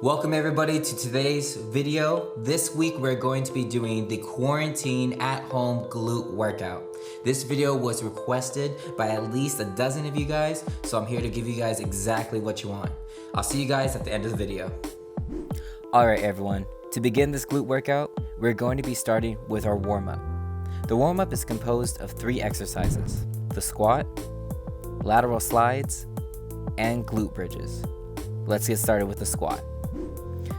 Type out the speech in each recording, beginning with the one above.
Welcome everybody to today's video. This week we're going to be doing the quarantine at home glute workout. This video was requested by at least a dozen of you guys, so I'm here to give you guys exactly what you want. I'll see you guys at the end of the video. Alright everyone, to begin this glute workout, we're going to be starting with our warm-up. The warm-up is composed of 3 exercises: the squat, lateral slides, and glute bridges. Let's get started with the squat.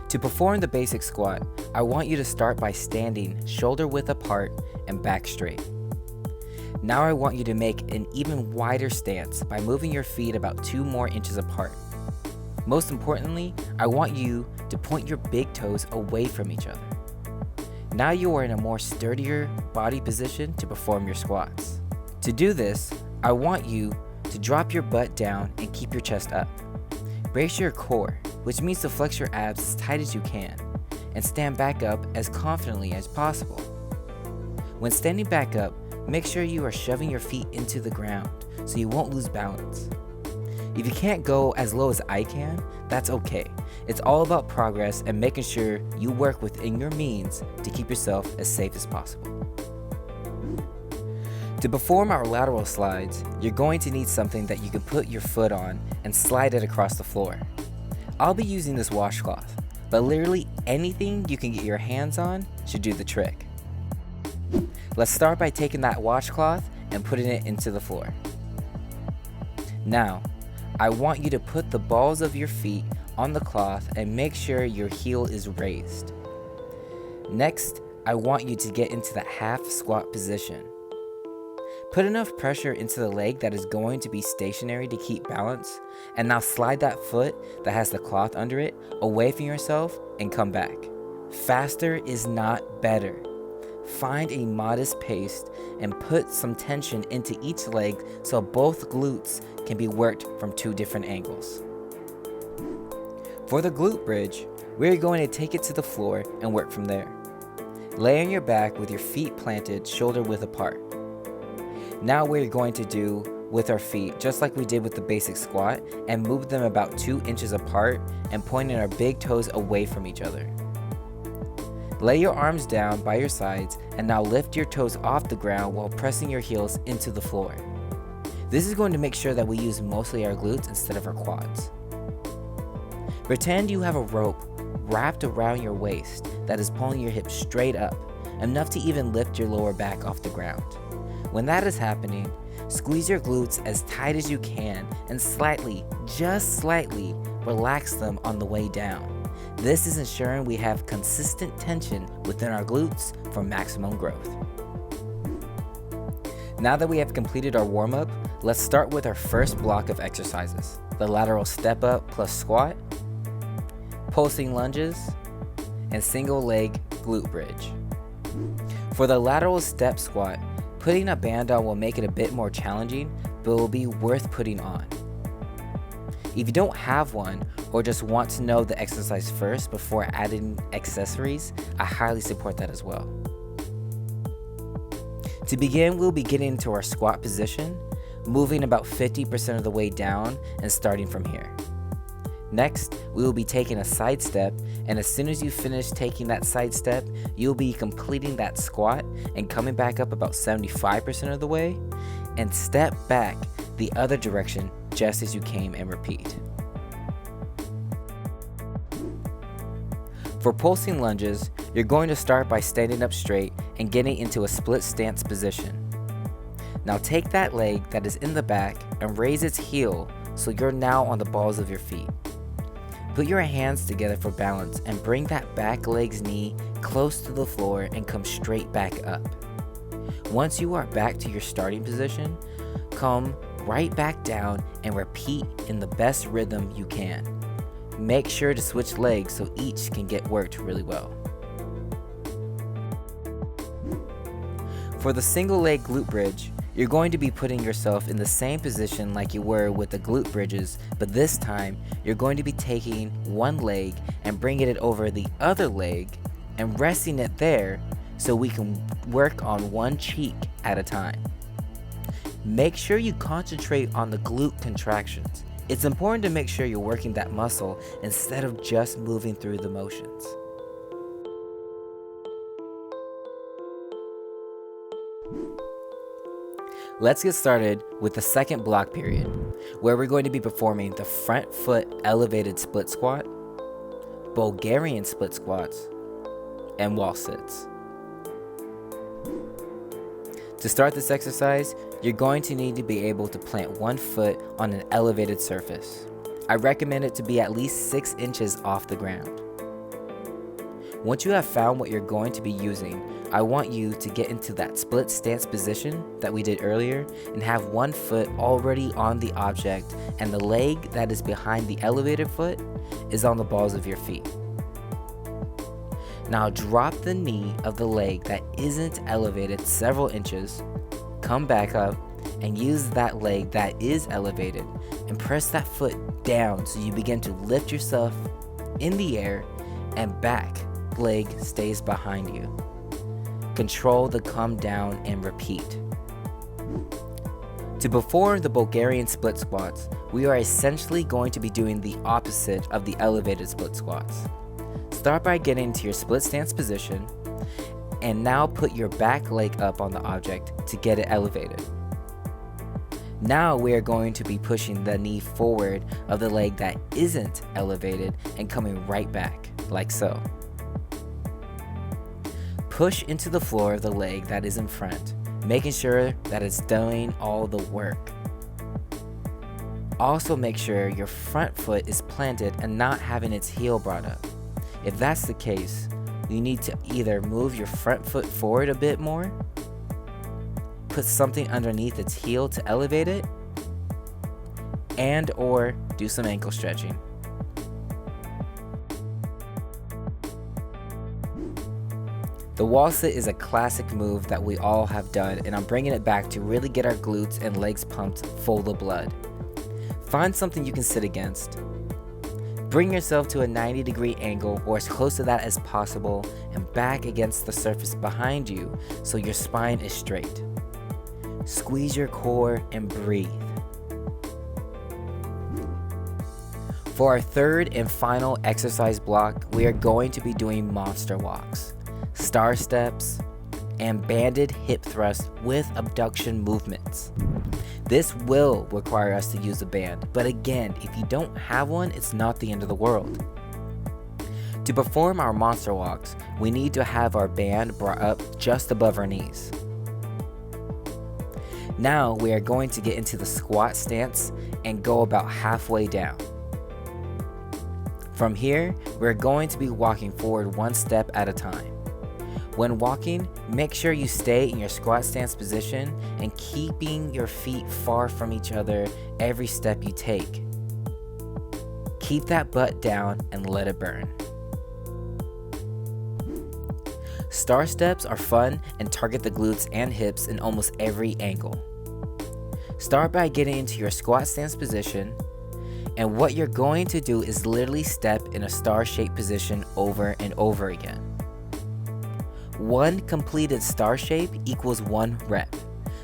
To perform the basic squat, I want you to start by standing shoulder width apart and back straight. Now I want you to make an even wider stance by moving your feet about 2 more inches apart. Most importantly, I want you to point your big toes away from each other. Now you are in a more sturdier body position to perform your squats. To do this, I want you to drop your butt down and keep your chest up. Brace your core, which means to flex your abs as tight as you can, and stand back up as confidently as possible. When standing back up, make sure you are shoving your feet into the ground so you won't lose balance. If you can't go as low as I can, that's okay. It's all about progress and making sure you work within your means to keep yourself as safe as possible. To perform our lateral slides, you're going to need something that you can put your foot on and slide it across the floor. I'll be using this washcloth, but literally anything you can get your hands on should do the trick. Let's start by taking that washcloth and putting it into the floor. Now, I want you to put the balls of your feet on the cloth and make sure your heel is raised. Next, I want you to get into that half squat position. Put enough pressure into the leg that is going to be stationary to keep balance, and now slide that foot that has the cloth under it away from yourself and come back. Faster is not better. Find a modest pace and put some tension into each leg so both glutes can be worked from 2 different angles. For the glute bridge, we're going to take it to the floor and work from there. Lay on your back with your feet planted shoulder width apart. Now we're going to do with our feet just like we did with the basic squat and move them about 2 inches apart and pointing our big toes away from each other. Lay your arms down by your sides and now lift your toes off the ground while pressing your heels into the floor. This is going to make sure that we use mostly our glutes instead of our quads. Pretend you have a rope wrapped around your waist that is pulling your hips straight up, enough to even lift your lower back off the ground. When that is happening, squeeze your glutes as tight as you can and slightly, just slightly, relax them on the way down. This is ensuring we have consistent tension within our glutes for maximum growth. Now that we have completed our warm-up, let's start with our first block of exercises: the lateral step up plus squat, pulsing lunges, and single leg glute bridge. For the lateral step squat, putting a band on will make it a bit more challenging, but will be worth putting on. If you don't have one or just want to know the exercise first before adding accessories, I highly support that as well. To begin, we'll be getting into our squat position, moving about 50% of the way down and starting from here. Next, we will be taking a side step, and as soon as you finish taking that side step, you'll be completing that squat and coming back up about 75% of the way, and step back the other direction just as you came and repeat. For pulsing lunges, you're going to start by standing up straight and getting into a split stance position. Now take that leg that is in the back and raise its heel so you're now on the balls of your feet. Put your hands together for balance and bring that back leg's knee close to the floor and come straight back up. Once you are back to your starting position, come right back down and repeat in the best rhythm you can. Make sure to switch legs so each can get worked really well. For the single leg glute bridge, you're going to be putting yourself in the same position like you were with the glute bridges, but this time you're going to be taking one leg and bringing it over the other leg and resting it there so we can work on one cheek at a time. Make sure you concentrate on the glute contractions. It's important to make sure you're working that muscle instead of just moving through the motions. Let's get started with the second block period, where we're going to be performing the front foot elevated split squat, Bulgarian split squats, and wall sits. To start this exercise, you're going to need to be able to plant one foot on an elevated surface. I recommend it to be at least 6 inches off the ground. Once you have found what you're going to be using, I want you to get into that split stance position that we did earlier and have one foot already on the object and the leg that is behind the elevated foot is on the balls of your feet. Now drop the knee of the leg that isn't elevated several inches, come back up and use that leg that is elevated and press that foot down so you begin to lift yourself in the air and back leg stays behind you. Control the come down and repeat. To perform the Bulgarian split squats, we are essentially going to be doing the opposite of the elevated split squats. Start by getting into your split stance position and now put your back leg up on the object to get it elevated. Now we are going to be pushing the knee forward of the leg that isn't elevated and coming right back, like so. Push into the floor of the leg that is in front, making sure that it's doing all the work. Also make sure your front foot is planted and not having its heel brought up. If that's the case, you need to either move your front foot forward a bit more, put something underneath its heel to elevate it, and or do some ankle stretching. The wall sit is a classic move that we all have done, and I'm bringing it back to really get our glutes and legs pumped full of blood. Find something you can sit against. Bring yourself to a 90-degree angle or as close to that as possible and back against the surface behind you so your spine is straight. Squeeze your core and breathe. For our third and final exercise block, we are going to be doing monster walks, star steps, and banded hip thrusts with abduction movements. This will require us to use a band, but again, if you don't have one, it's not the end of the world. To perform our monster walks, we need to have our band brought up just above our knees. Now we are going to get into the squat stance and go about halfway down. From here, we're going to be walking forward one step at a time. When walking, make sure you stay in your squat stance position and keeping your feet far from each other every step you take. Keep that butt down and let it burn. Star steps are fun and target the glutes and hips in almost every angle. Start by getting into your squat stance position, and what you're going to do is literally step in a star-shaped position over and over again. One completed star shape equals 1 rep,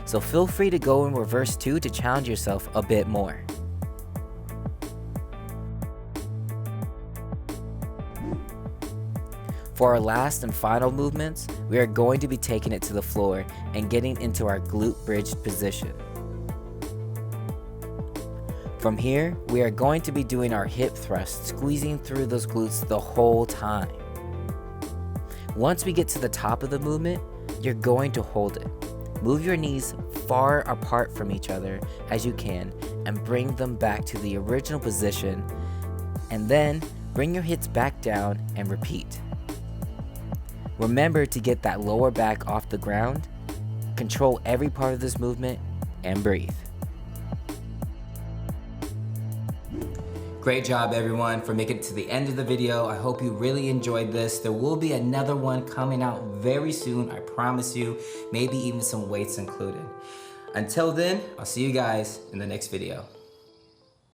so feel free to go in reverse too to challenge yourself a bit more. For our last and final movements, we are going to be taking it to the floor and getting into our glute bridged position. From here, we are going to be doing our hip thrust, squeezing through those glutes the whole time. Once we get to the top of the movement, you're going to hold it. Move your knees far apart from each other as you can and bring them back to the original position, and then bring your hips back down and repeat. Remember to get that lower back off the ground, control every part of this movement, and breathe. Great job everyone for making it to the end of the video. I hope you really enjoyed this. There will be another one coming out very soon, I promise you. Maybe even some weights included. Until then, I'll see you guys in the next video.